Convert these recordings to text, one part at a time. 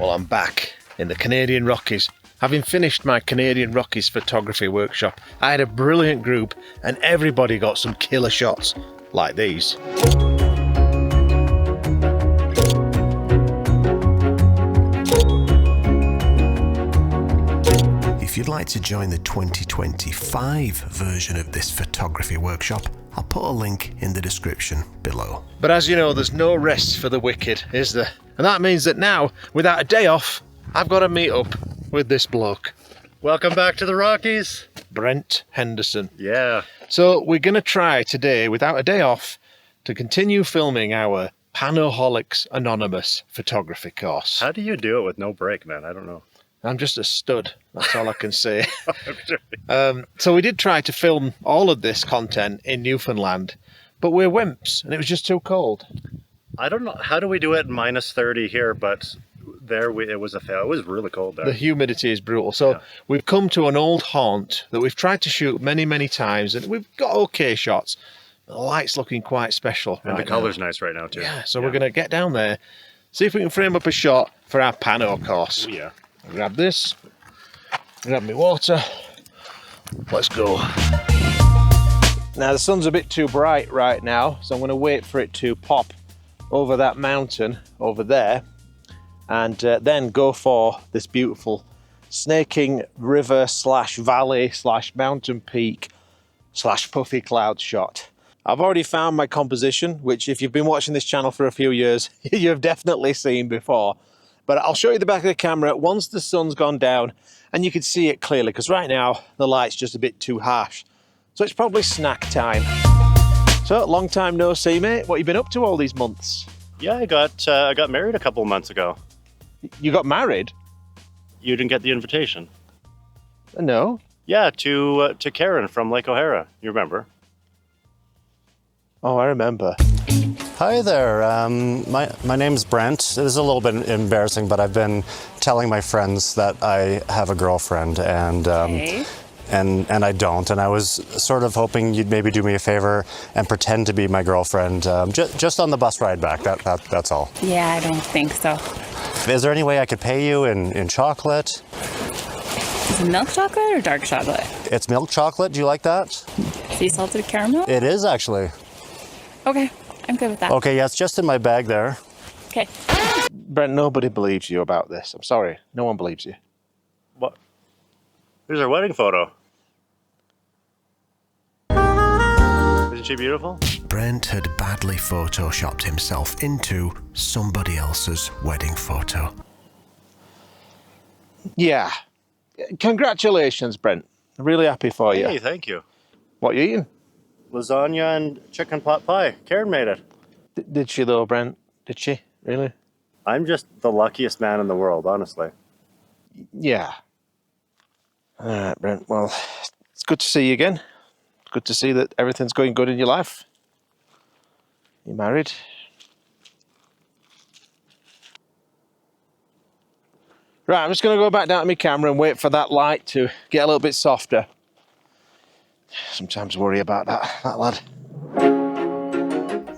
Well, I'm back in the Canadian Rockies. Having finished my Canadian Rockies photography workshop, I had a brilliant group and everybody got some killer shots like these. If you'd like to join the 2025 version of this photography workshop, I'll put a link in the description below. But as you know, there's no rest for the wicked, is there? And that means that now, without a day off, I've got to meet up with this bloke. Welcome back to the Rockies. Brent Henderson. Yeah. So we're going to try today, without a day off, to continue filming our Panoholics Anonymous photography course. How do you do it with no break, man? I don't know. I'm just a stud, that's all I can say. So we did try to film all of this content in Newfoundland, but we're wimps and it was just too cold. I don't know. How do we do it in minus 30 here, but there it was a fail. It was really cold there. The humidity is brutal. So we've come to an old haunt that we've tried to shoot many, many times, and we've got okay shots. The light's looking quite special. And the color's nice right now too. Yeah, so we're going to get down there, see if we can frame up a shot for our pano course. Yeah. I'll grab this, grab my water, let's go. Now the sun's a bit too bright right now, so I'm going to wait for it to pop over that mountain over there, and then go for this beautiful snaking river slash valley slash mountain peak slash puffy cloud shot. I've already found my composition, which if you've been watching this channel for a few years, you've definitely seen before. But I'll show you the back of the camera once the sun's gone down and you can see it clearly, because right now the light's just a bit too harsh. So it's probably snack time. So, long time no see, mate. What have you been up to all these months? Yeah, I got married a couple of months ago. You got married? You didn't get the invitation. No. Yeah, to Karen from Lake O'Hara. You remember? Oh, I remember. Hi there, my name's Brent. This is a little bit embarrassing, but I've been telling my friends that I have a girlfriend, and and I don't. And I was sort of hoping you'd maybe do me a favor and pretend to be my girlfriend, just on the bus ride back. That's all. Yeah, I don't think so. Is there any way I could pay you in chocolate? Is it milk chocolate or dark chocolate? It's milk chocolate. Do you like that? Sea salted caramel? It is actually. Okay, I'm good with that. Okay, yeah, it's just in my bag there. Okay. Brent, nobody believes you about this. I'm sorry. No one believes you. What? Here's our wedding photo. Isn't she beautiful? Brent had badly photoshopped himself into somebody else's wedding photo. Yeah. Congratulations, Brent. I'm really happy for you. Hey, thank you. What are you eating? Lasagna and chicken pot pie. Karen made it. Did she though, Brent? Did she? Really? I'm just the luckiest man in the world, honestly. Yeah. All right, Brent. Well, it's good to see you again. It's good to see that everything's going good in your life. You married? Right, I'm just going to go back down to my camera and wait for that light to get a little bit softer. Sometimes worry about that lad.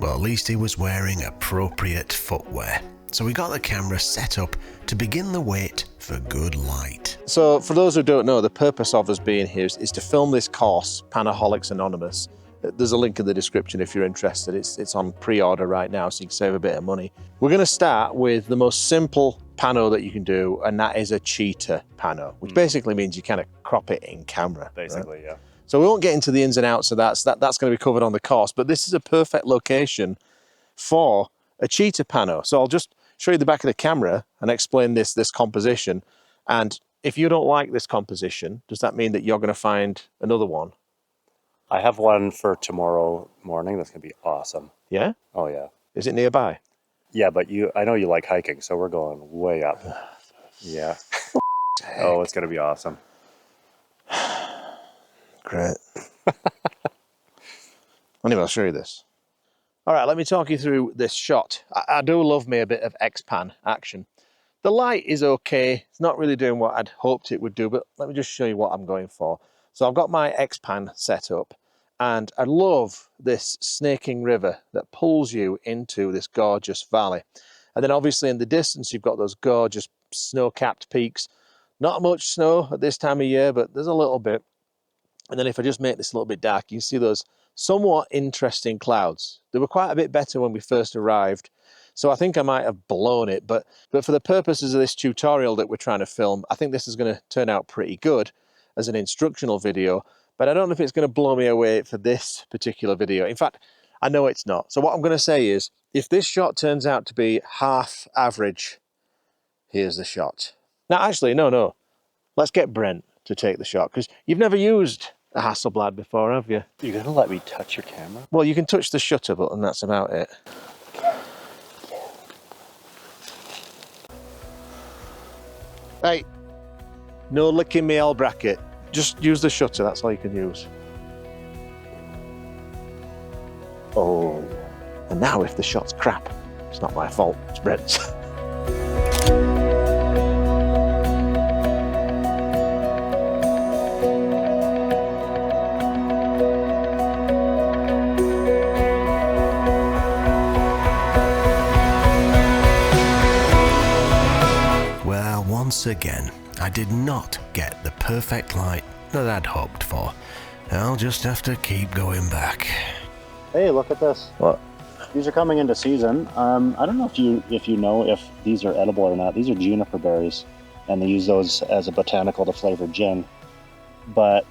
Well, at least he was wearing appropriate footwear. So we got the camera set up to begin the wait for good light. So for those who don't know, the purpose of us being here is to film this course, Panoholics Anonymous. There's a link in the description if you're interested. It's on pre-order right now, so you can save a bit of money. We're going to start with the most simple pano that you can do, and that is a cheetah pano, which basically means you kind of crop it in camera. Basically, right? yeah. So we won't get into the ins and outs of that, so that's going to be covered on the course, but this is a perfect location for a cheetah pano. So I'll just show you the back of the camera and explain this composition. And if you don't like this composition, does that mean that you're going to find another one? I have one for tomorrow morning that's going to be awesome. Yeah? Oh, yeah. Is it nearby? Yeah, but I know you like hiking, so we're going way up. Yeah. Oh, it's going to be awesome. Great. Anyway, I'll show you this. All right, let me talk you through this shot. I do love me a bit of X-Pan action. The light is okay. It's not really doing what I'd hoped it would do, but let me just show you what I'm going for. So I've got my X-Pan set up, and I love this snaking river that pulls you into this gorgeous valley. And then obviously in the distance, you've got those gorgeous snow-capped peaks. Not much snow at this time of year, but there's a little bit. And then if I just make this a little bit dark, you can see those somewhat interesting clouds. They were quite a bit better when we first arrived. So I think I might have blown it, but for the purposes of this tutorial that we're trying to film, I think this is going to turn out pretty good as an instructional video, but I don't know if it's going to blow me away for this particular video. In fact, I know it's not. So what I'm going to say is, if this shot turns out to be half average, here's the shot. Now, actually, no. Let's get Brent to take the shot, because you've never used a hasselblad before, have you? You're going to let me touch your camera? Well, you can touch the shutter button, that's about it. Hey, no licking me L bracket. Just use the shutter, that's all you can use. Oh. And now if the shot's crap, it's not my fault, it's Brent's. Once again, I did not get the perfect light that I'd hoped for. I'll just have to keep going back. Hey, look at this. What? These are coming into season. I don't know if you know if these are edible or not. These are juniper berries, and they use those as a botanical to flavor gin. But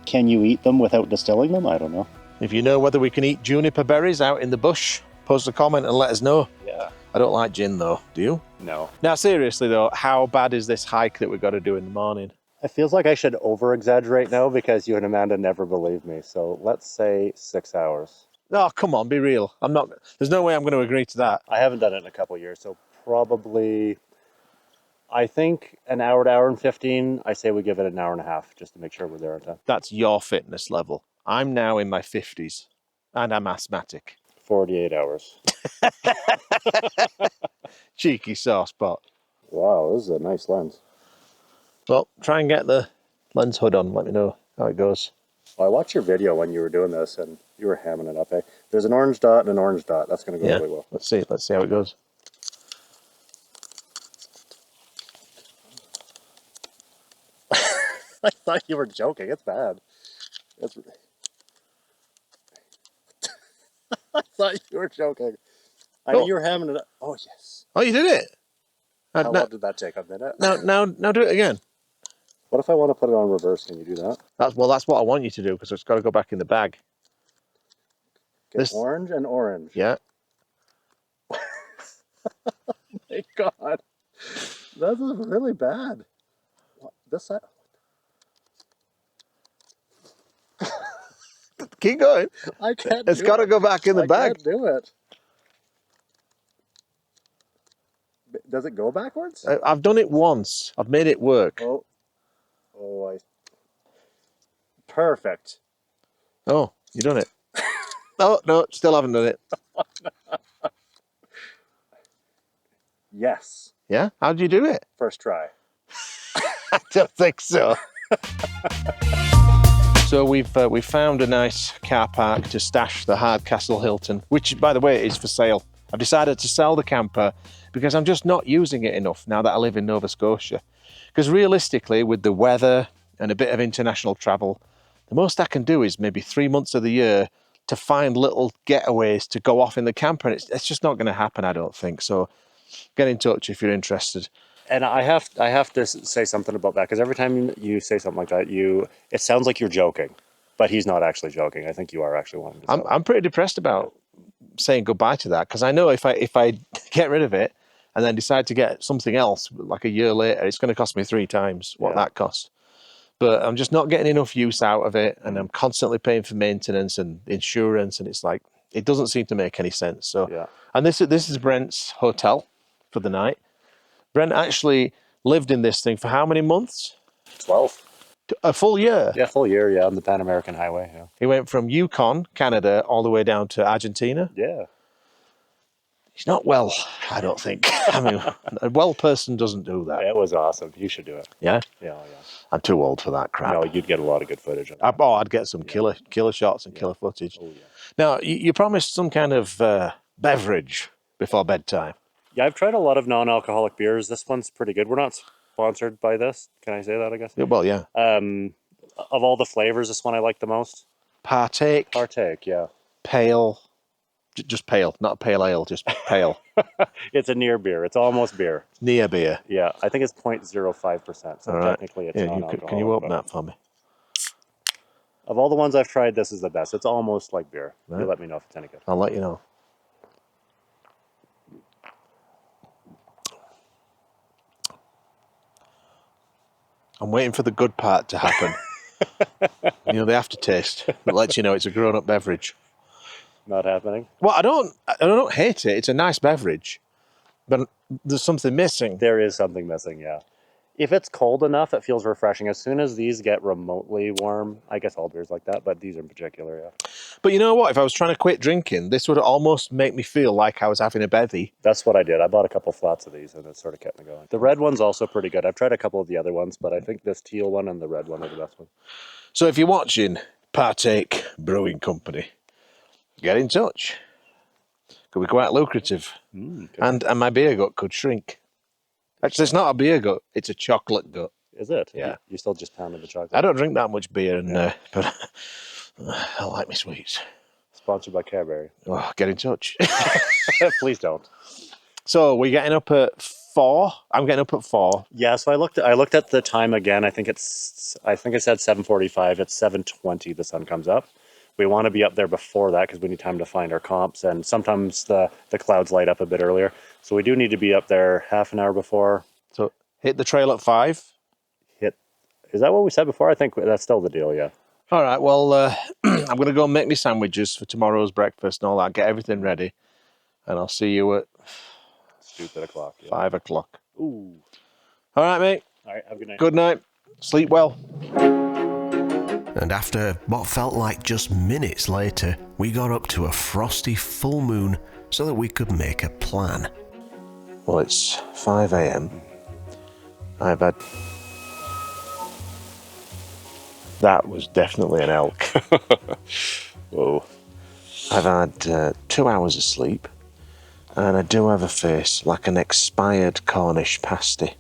can you eat them without distilling them? I don't know. If you know whether we can eat juniper berries out in the bush, post a comment and let us know. Yeah. I don't like gin though, do you? No. Now seriously though, how bad is this hike that we've got to do in the morning? It feels like I should over-exaggerate now because you and Amanda never believe me. So let's say 6 hours. Oh, come on, be real. I'm not, there's no way I'm going to agree to that. I haven't done it in a couple of years, so probably, I think an hour to hour and 15. I say we give it an hour and a half just to make sure we're there on time. That's your fitness level. I'm now in my 50s and I'm asthmatic. 48 hours. Cheeky sore spot. Wow, this is a nice lens. Well, try and get the lens hood on. Let me know how it goes. Well, I watched your video when you were doing this and you were hamming it up. Eh? There's an orange dot and an orange dot. That's going to go really well. Let's see how it goes. I thought you were joking. It's bad. I thought you were joking. I knew you were hamming it up. Oh, yes. Oh, you did it? How long did that take? A minute? Now do it again. What if I want to put it on reverse? Can you do that? That's what I want you to do, because it's got to go back in the bag. Get orange and orange. Yeah. Oh my God. This is really bad. This side. Keep going. I can't. It's got to go back in the bag. I can't do it. Does it go backwards? I've done it once. I've made it work. Oh, perfect. Oh, you done it. No, still haven't done it. Yes. Yeah? How'd you do it? First try. I don't think so. So we've found a nice car park to stash the Hardcastle Hilton, which, by the way, is for sale. I've decided to sell the camper because I'm just not using it enough now that I live in Nova Scotia. Because realistically, with the weather and a bit of international travel, the most I can do is maybe 3 months of the year to find little getaways to go off in the camper, and it's just not going to happen, I don't think. So get in touch if you're interested. And I have to say something about that, because every time you say something like that, it sounds like you're joking, but he's not actually joking. I think you are actually wanting to sell. I'm pretty depressed about saying goodbye to that, because I know if I get rid of it and then decide to get something else like a year later, it's going to cost me 3 times what that cost. But I'm just not getting enough use out of it, and I'm constantly paying for maintenance and insurance, and it's like it doesn't seem to make any sense. So and this is Brent's hotel for the night. Brent actually lived in this thing for how many months? 12. A full year? Yeah, full year, on the Pan American Highway, yeah. He went from Yukon, Canada, all the way down to Argentina? Yeah. He's not well, I don't think. I mean, a well person doesn't do that. It was awesome. You should do it. Yeah? Yeah. I'm too old for that crap. No, you'd get a lot of good footage. I'd get some killer shots and killer footage. Oh, yeah. Now, you promised some kind of beverage before bedtime. Yeah, I've tried a lot of non-alcoholic beers. This one's pretty good. We're not sponsored by this. Can I say that, I guess? Yeah, well, yeah. Of all the flavors, this one I like the most. Partake, Partake, yeah. pale, just pale, not pale ale, just pale. It's a near beer. It's almost beer. Near beer. Yeah, I think it's 0.05%, so All right. technically it's Yeah, non-alcoholic. can you open but that for me? Of all the ones I've tried, this is the best. It's almost like beer. Right. You let me know if it's any good. I'll let you know. I'm waiting for the good part to happen. You know, the aftertaste that lets you know it's a grown-up beverage. Not happening. Well, I don't hate it. It's a nice beverage, but there's something missing. There is something missing, yeah. If it's cold enough, it feels refreshing. As soon as these get remotely warm, I guess all beers like that, but these in particular, yeah. But you know what? If I was trying to quit drinking, this would almost make me feel like I was having a bevy. That's what I did. I bought a couple flats of these, and it sort of kept me going. The red one's also pretty good. I've tried a couple of the other ones, but I think this teal one and the red one are the best one. So if you're watching Partake Brewing Company, get in touch. Could be quite lucrative. And my beer gut could shrink. Actually, it's not a beer gut, it's a chocolate gut. Is it? Yeah. You still just pounded the chocolate? I don't drink that much beer, and but I like my sweets. Sponsored by Cadbury. Oh, get in touch. Please don't. So we're getting up at 4. I'm getting up at 4. Yeah, so I looked at the time again. I think it said 7:45. It's 7:20 the sun comes up. We want to be up there before that because we need time to find our comps, and sometimes the clouds light up a bit earlier. So we do need to be up there half an hour before. So hit the trail at 5. Is that what we said before? I think that's still the deal, yeah. All right, well, I'm going to go and make me sandwiches for tomorrow's breakfast and all that, get everything ready, and I'll see you at Stupid o'clock. Yeah. 5 o'clock. Ooh. All right, mate. All right, have a good night. Good night. Sleep well. And after what felt like just minutes later, we got up to a frosty full moon so that we could make a plan. Well, it's 5 a.m. I've had... That was definitely an elk. Whoa. I've had 2 hours of sleep, and I do have a face like an expired Cornish pasty.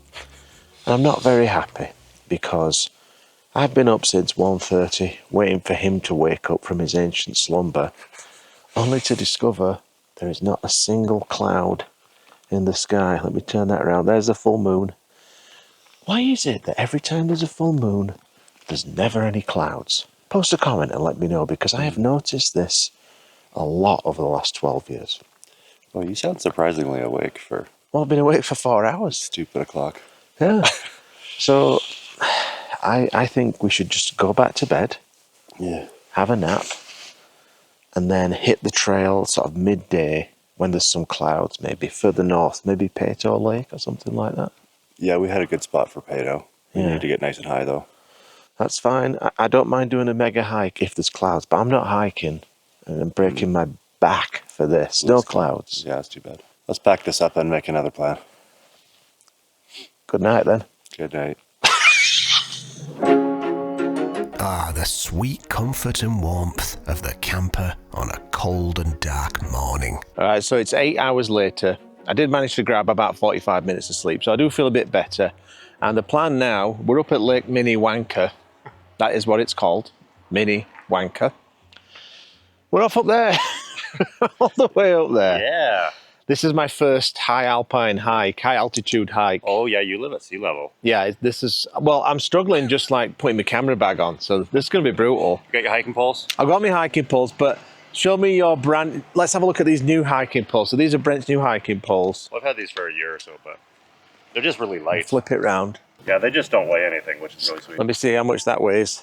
And I'm not very happy, because I've been up since 1:30, waiting for him to wake up from his ancient slumber, only to discover there is not a single cloud in the sky. Let me turn that around. There's the full moon. Why is it that every time there's a full moon, there's never any clouds? Post a comment and let me know, because I have noticed this a lot over the last 12 years. Well, you sound surprisingly awake for Well, I've been awake for 4 hours. stupid o'clock. Yeah. So I think we should just go back to bed, Yeah. have a nap, and then hit the trail sort of midday when there's some clouds, maybe further north, maybe Pato Lake or something like that. Yeah, we had a good spot for Pato. We Yeah. need to get nice and high, though. That's fine. I don't mind doing a mega hike if there's clouds, but I'm not hiking and I'm breaking my back for this. No clouds. Yeah, that's too bad. Let's pack this up and make another plan. Good night then. Good night. Ah, the sweet comfort and warmth of the camper on a cold and dark morning. All right, so it's 8 hours later. I did manage to grab about 45 minutes of sleep, so I do feel a bit better. And the plan now, we're up at Lake Mini Wanker. That is what it's called, Mini Wanker. We're off up there, all the way up there. Yeah. This is my first high alpine hike, high altitude hike. Oh, yeah, you live at sea level. Yeah, this is, well, I'm struggling just like putting my camera bag on, so this is going to be brutal. You got your hiking poles? I've got my hiking poles, but show me your brand. Let's have a look at these new hiking poles. So these are Brent's new hiking poles. Well, I've had these for a year or so, but they're just really light. Flip it round. Yeah, they just don't weigh anything, which is really sweet. Let me see how much that weighs.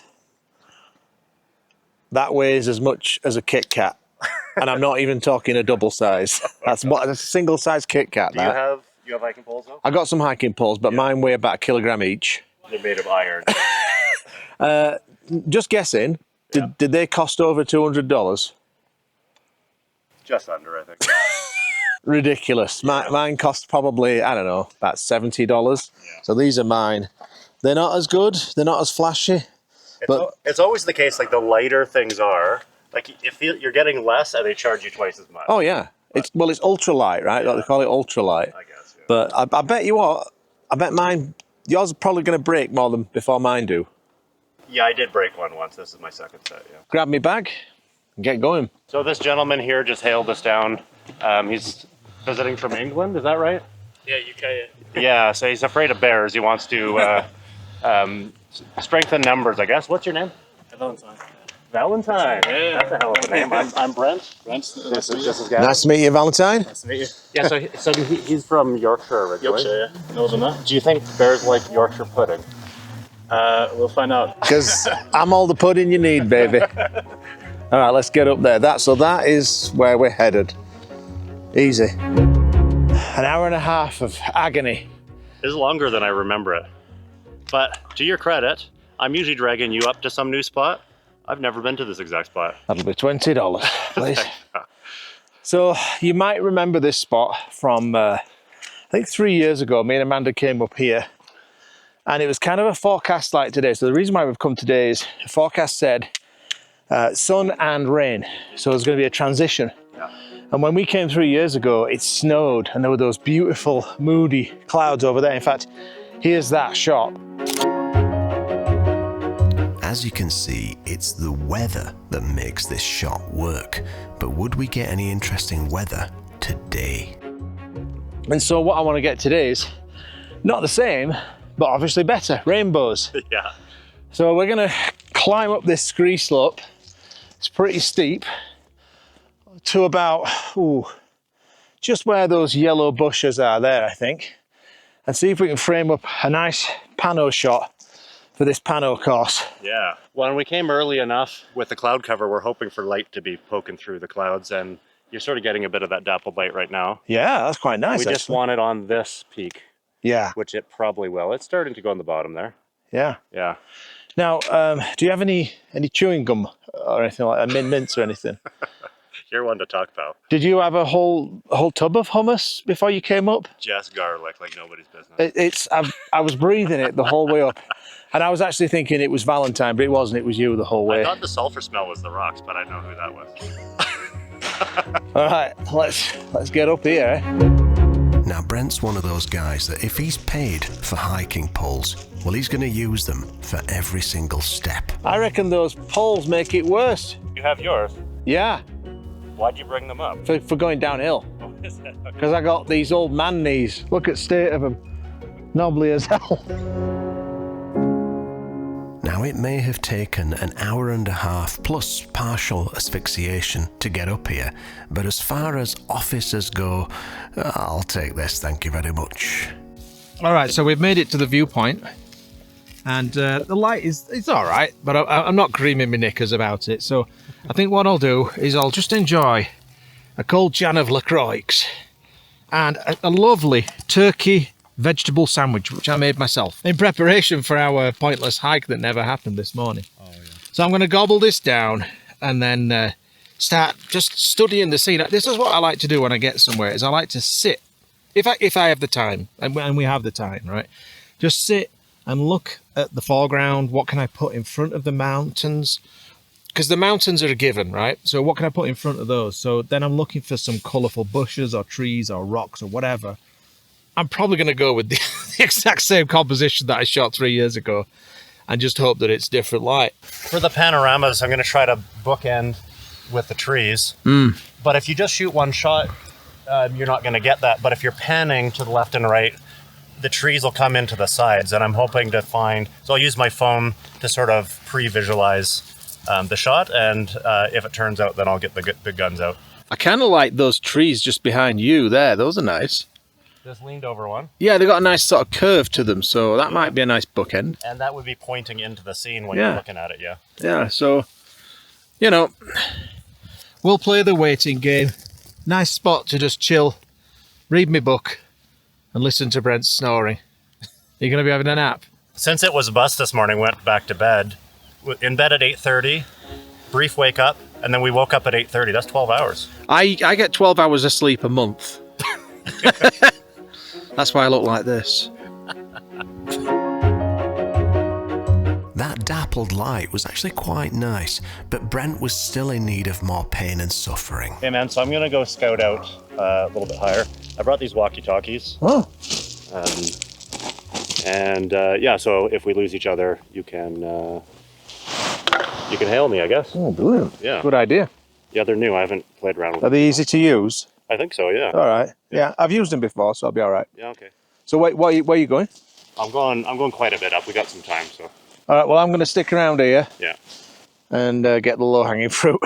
That weighs as much as a Kit Kat. And I'm not even talking a double size. That's a single size Kit Kat. Do you have hiking poles though? I got some hiking poles, but mine weigh about 1 kilogram each. They're made of iron. Just guessing, did they cost over $200? Just under, I think. Ridiculous. Mine cost probably, I don't know, about $70. Yeah. So these are mine. They're not as good. They're not as flashy. But It's always the case, like the lighter things are, like if you're getting less and they charge you twice as much. oh yeah, It's ultralight, right? Like they call it ultralight. I guess. Yeah. But I bet you what, I bet yours are probably going to break more than before mine do. Yeah, I did break one once. This is my second set. Yeah. Grab me bag and get going. So this gentleman here just hailed us down. He's visiting from England. Is that right? Yeah, UK. Yeah. So he's afraid of bears. He wants to strengthen numbers, I guess. What's your name? Valentine. Valentine. Yeah. That's a hell of a name. I'm Brent. Brent. This is Gavin. Nice to meet you, Valentine. Nice to meet you. Yeah. So he's from Yorkshire originally. Yorkshire, yeah. Northern that. Do you think bears like Yorkshire pudding? We'll find out. Because I'm all the pudding you need, baby. All right, let's get up there. That is where we're headed. Easy. An hour and a half of agony. It's longer than I remember it. But to your credit, I'm usually dragging you up to some new spot. I've never been to this exact spot. That'll be $20, please. So you might remember this spot from, I think 3 years ago, me and Amanda came up here and it was kind of a forecast like today. So the reason why we've come today is the forecast said sun and rain. So there's going to be a transition. Yeah. And when we came 3 years ago, it snowed and there were those beautiful, moody clouds over there. In fact, here's that shot. As you can see, it's the weather that makes this shot work. But would we get any interesting weather today? And so what I want to get today is not the same, but obviously better, rainbows. Yeah. So we're gonna climb up this scree slope. It's pretty steep to about, just where those yellow bushes are there, I think. And see if we can frame up a nice pano shot for this pano course. Yeah. When we came early enough with the cloud cover, we're hoping for light to be poking through the clouds, and you're sort of getting a bit of that dappled light right now. Yeah, that's quite nice. We just actually. want it on this peak, Yeah, which it probably will. It's starting to go on the bottom there. yeah. Yeah. Now, do you have any chewing gum or anything like that, mints or anything? You're one to talk about. Did you have a whole tub of hummus before you came up? Just garlic like nobody's business. I was breathing it the whole way up, and I was actually thinking it was Valentine, but it wasn't. It was you the whole way. I thought the sulfur smell was the rocks, but I know who that was. All right, let's get up here. Now, Brent's one of those guys that if he's paid for hiking poles, well, he's going to use them for every single step. I reckon those poles make it worse. You have yours. Yeah, Why'd you bring them up? for going downhill. Oh, is it? Okay. Because I got these old man knees. Look at state of them. Knobbly as hell. Now, it may have taken an hour and a half plus partial asphyxiation to get up here, but as far as officers go, I'll take this, thank you very much. All right, so we've made it to the viewpoint. And the light it's all right, but I'm not creaming my knickers about it. So I think what I'll do is I'll just enjoy a cold can of LaCroix and a lovely turkey vegetable sandwich, which I made myself in preparation for our pointless hike that never happened this morning. Oh, yeah. So I'm going to gobble this down and then start just studying the scene. This is what I like to do when I get somewhere, is I like to sit, if I have the time, and we have the time, right? Just sit and look at the foreground. What can I put in front of the mountains? Because the mountains are a given, right? So what can I put in front of those? So then I'm looking for some colourful bushes or trees or rocks or whatever. I'm probably going to go with the exact same composition that I shot 3 years ago and just hope that it's different light. For the panoramas, I'm going to try to bookend with the trees. But if you just shoot one shot, you're not going to get that. But if you're panning to the left and right, the trees will come into the sides, and I'm hoping to find, so I'll use my phone to sort of pre-visualize the shot, and if it turns out, then I'll get the big guns out. I kind of like those trees just behind you there. Those are nice. Just leaned over one. Yeah, they got a nice sort of curve to them, so that might be a nice bookend. And that would be pointing into the scene when you're looking at it, yeah. Yeah, so, you know, we'll play the waiting game. Nice spot to just chill, read my book, and listen to Brent snoring. You're going to be having a nap? Since it was a bus this morning, went back to bed. In bed at 8:30, brief wake up, and then we woke up at 8:30. That's 12 hours. I get 12 hours of sleep a month. That's why I look like this. That dappled light was actually quite nice, but Brent was still in need of more pain and suffering. Hey man, so I'm gonna go scout out a little bit higher. I brought these walkie-talkies. Oh. Yeah, so if we lose each other, you can hail me, I guess. Oh, brilliant. Yeah. Good idea. Yeah, they're new. I haven't played around with Are them. they easy to use? I think so, yeah. All right. Yeah, I've used them before, so I'll be all right. Yeah, okay. So where are you going? I'm going quite a bit up. We got some time, so. All right, well, I'm going to stick around here Yeah. and get the low-hanging fruit.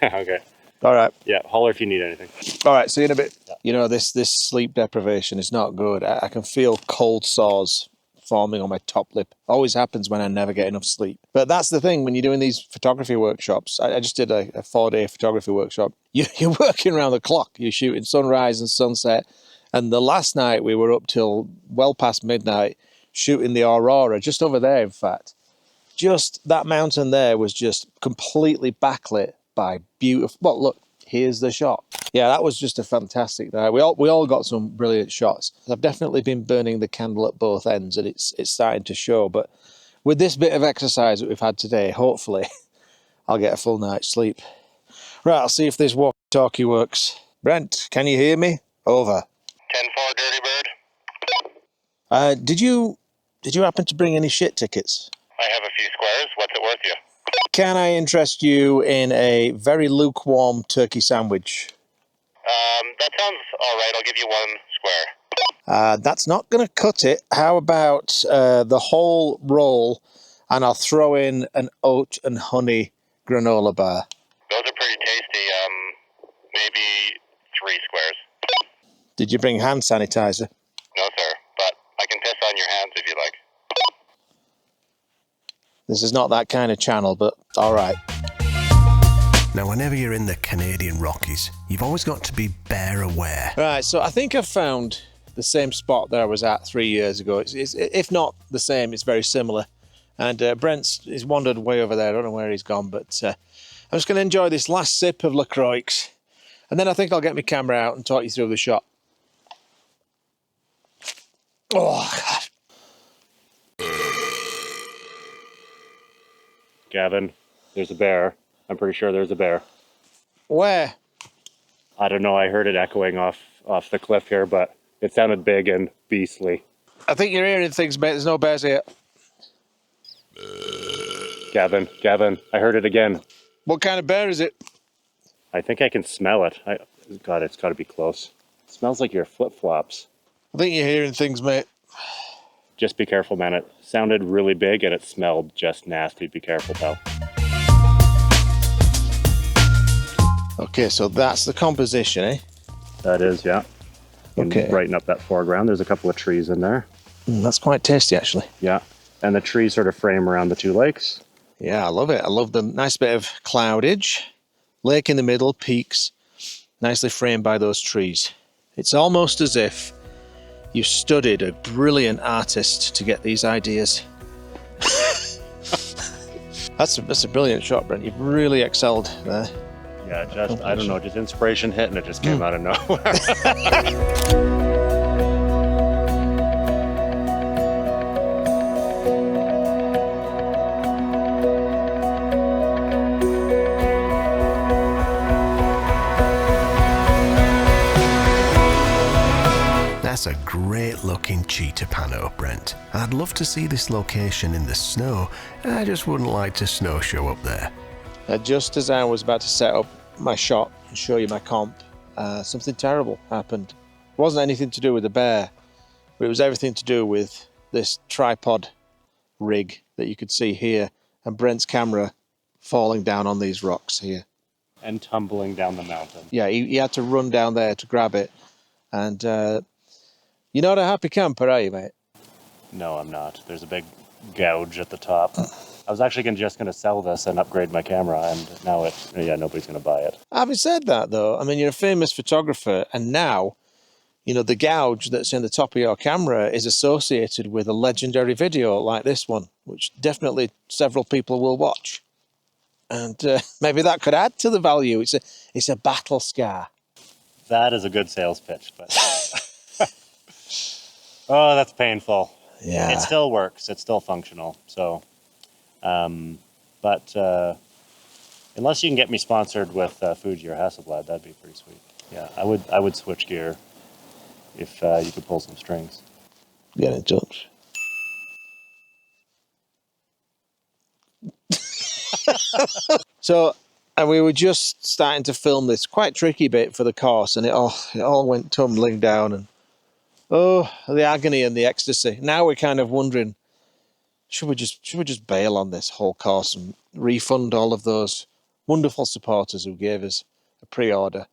Okay. All right. Yeah, holler if you need anything. All right, see you in a bit. You know, this sleep deprivation is not good. I can feel cold sores forming on my top lip. Always happens when I never get enough sleep. But that's the thing, when you're doing these photography workshops. I just did a 4-day photography workshop. You're working around the clock. You're shooting sunrise and sunset. And the last night we were up till well past midnight shooting the aurora, just over there, in fact. Just that mountain there was just completely backlit by beautiful. Well, look, here's the shot. Yeah, that was just a fantastic night. We all got some brilliant shots. I've definitely been burning the candle at both ends, and it's starting to show. But with this bit of exercise that we've had today, hopefully I'll get a full night's sleep. Right, I'll see if this walkie-talkie works. Brent, can you hear me? Over. 10-4, Dirty Bird. Did you happen to bring any shit tickets? I have a few squares. What's it worth you? Can I interest you in a very lukewarm turkey sandwich? That sounds all right. I'll give you 1 square. That's not going to cut it. How about the whole roll, and I'll throw in an oat and honey granola bar. Those are pretty tasty. Maybe 3 squares. Did you bring hand sanitizer? No, sir. But I can piss on your hands if you like. This is not that kind of channel, but all right. Now, whenever you're in the Canadian Rockies, you've always got to be bear aware. Right, so I think I've found the same spot that I was at 3 years ago. It's if not the same, it's very similar. And Brent's wandered way over there. I don't know where he's gone, but I'm just going to enjoy this last sip of LaCroix. And then I think I'll get my camera out and talk you through the shot. Oh, God. Gavin, there's a bear. I'm pretty sure there's a bear. Where? I don't know. I heard it echoing off the cliff here, but it sounded big and beastly. I think you're hearing things, mate. There's no bears here. Gavin, I heard it again. What kind of bear is it? I think I can smell it. God, it's got to be close. It smells like your flip-flops. I think you're hearing things, mate. Just be careful, man. It sounded really big and it smelled just nasty. Be careful, pal. Okay, so that's the composition, eh? That is, yeah. Okay. And brighten up that foreground. There's a couple of trees in there. That's quite tasty, actually. Yeah. And the trees sort of frame around the 2 lakes. Yeah, I love it. I love the nice bit of cloudage. Lake in the middle, peaks, nicely framed by those trees. It's almost as if you studied a brilliant artist to get these ideas. That's a brilliant shot, Brent. You've really excelled there. Yeah, I don't know, just inspiration hit and it just came out of nowhere. That's a great looking cheetah pano, Brent. I'd love to see this location in the snow. I just wouldn't like to snow show up there. Just as I was about to set up my shot and show you my comp, something terrible happened. It wasn't anything to do with the bear, but it was everything to do with this tripod rig that you could see here, and Brent's camera falling down on these rocks here. And tumbling down the mountain. Yeah, he had to run down there to grab it. And you're not a happy camper, are you, mate? No, I'm not. There's a big gouge at the top. I was actually just going to sell this and upgrade my camera, and now nobody's going to buy it. Having said that, though, I mean, you're a famous photographer, and now, you know, the gouge that's in the top of your camera is associated with a legendary video like this one, which definitely several people will watch. And maybe that could add to the value. It's a battle scar. That is a good sales pitch, but... Oh, that's painful. Yeah. It still works. It's still functional. So But unless you can get me sponsored with Fuji or Hasselblad, that'd be pretty sweet. Yeah, I would switch gear if you could pull some strings. Get in touch. So, and we were just starting to film this quite tricky bit for the course, and it all went tumbling down, and the agony and the ecstasy. Now we're kind of wondering, should we just bail on this whole course and refund all of those wonderful supporters who gave us a pre-order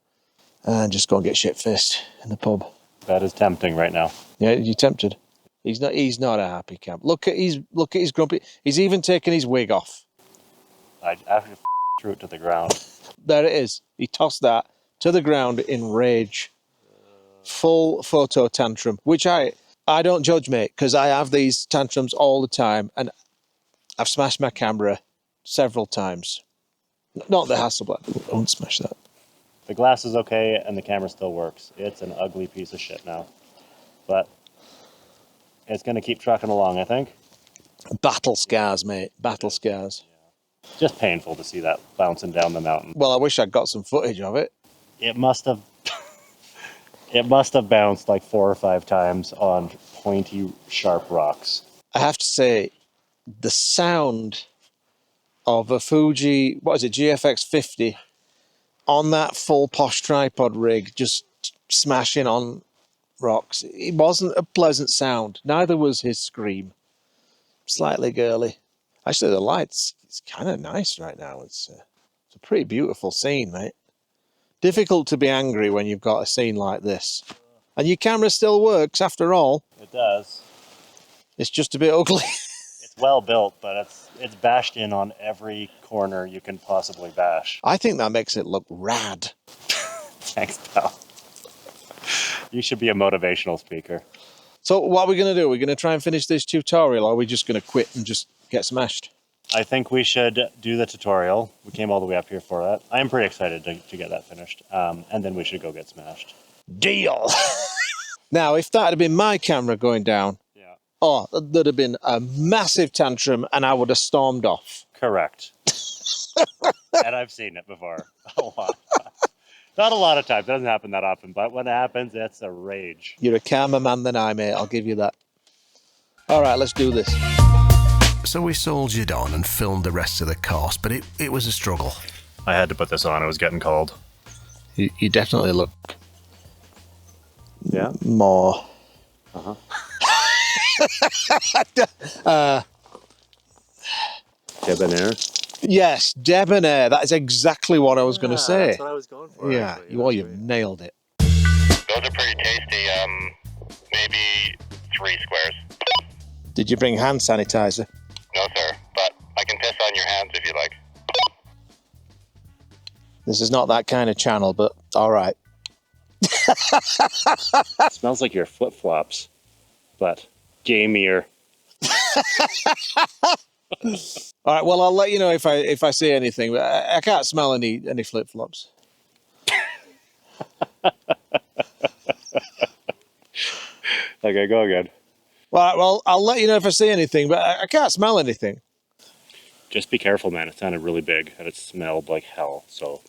and just go and get shit-faced in the pub? That is tempting right now. Yeah, you're tempted. He's not a happy camp. Look at his grumpy. He's even taken his wig off. I actually threw it to the ground. There it is. He tossed that to the ground in rage. Full photo tantrum, which I don't judge, mate, because I have these tantrums all the time, and I've smashed my camera several times. Not the Hasselblad. I won't smash that. The glass is okay, and the camera still works. It's an ugly piece of shit now. But it's going to keep trucking along, I think. Battle scars, mate. Battle scars. Just painful to see that bouncing down the mountain. Well, I wish I'd got some footage of it. It must have bounced like 4 or 5 times on pointy, sharp rocks. I have to say, the sound of a Fuji, GFX50 on that full posh tripod rig, just smashing on rocks. It wasn't a pleasant sound. Neither was his scream. Slightly girly. Actually, the lights, it's kind of nice right now. It's a pretty beautiful scene, mate. Difficult to be angry when you've got a scene like this. And your camera still works after all. It does. It's just a bit ugly. It's well built, but it's bashed in on every corner you can possibly bash. I think that makes it look rad. Thanks, pal. You should be a motivational speaker. So what are we going to do? We're going to try and finish this tutorial, or are we just going to quit and just get smashed? I think we should do the tutorial. We came all the way up here for that. I'm pretty excited to get that finished. And then we should go get smashed. Deal! Now, if that had been my camera going down, there'd have been a massive tantrum and I would have stormed off. Correct. And I've seen it before. A lot. Not a lot of times. It doesn't happen that often. But when it happens, it's a rage. You're a calmer man than I, mate. I'll give you that. All right, let's do this. So we soldiered on and filmed the rest of the course, but it was a struggle. I had to put this on. It was getting cold. You definitely look Yeah? more... Debonair? Yes, debonair. That is exactly what I was going to say. That's what I was going for. Yeah, actually. you've nailed it. Those are pretty tasty. Maybe 3 squares. Did you bring hand sanitizer? No, sir, but I can piss on your hands if you like. This is not that kind of channel, but all right. It smells like your flip-flops, but gamier. All right. Well, I'll let you know if I see anything. But I can't smell any flip flops. Okay, go again. Well, I'll let you know if I see anything, but I can't smell anything. Just be careful, man. It sounded really big, and it smelled like hell, so...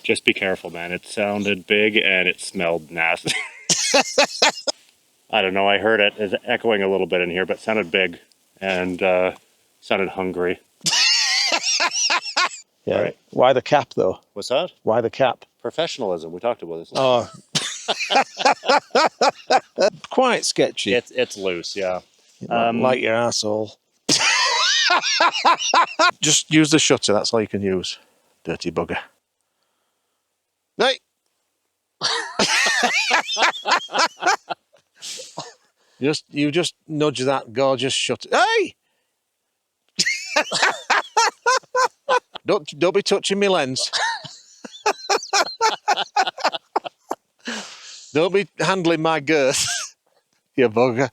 Just be careful, man. It sounded big, and it smelled nasty. I don't know. I heard it. It's echoing a little bit in here, but it sounded big, and sounded hungry. Yeah. Right. Why the cap, though? What's that? Why the cap? Professionalism. We talked about this. Oh. Quite sketchy. It's loose, yeah. Like your asshole. Just use the shutter. That's all you can use. Dirty bugger. Hey. You just nudge that gorgeous shutter. Hey. Don't be touching my lens. Don't be handling my girth. You bugger.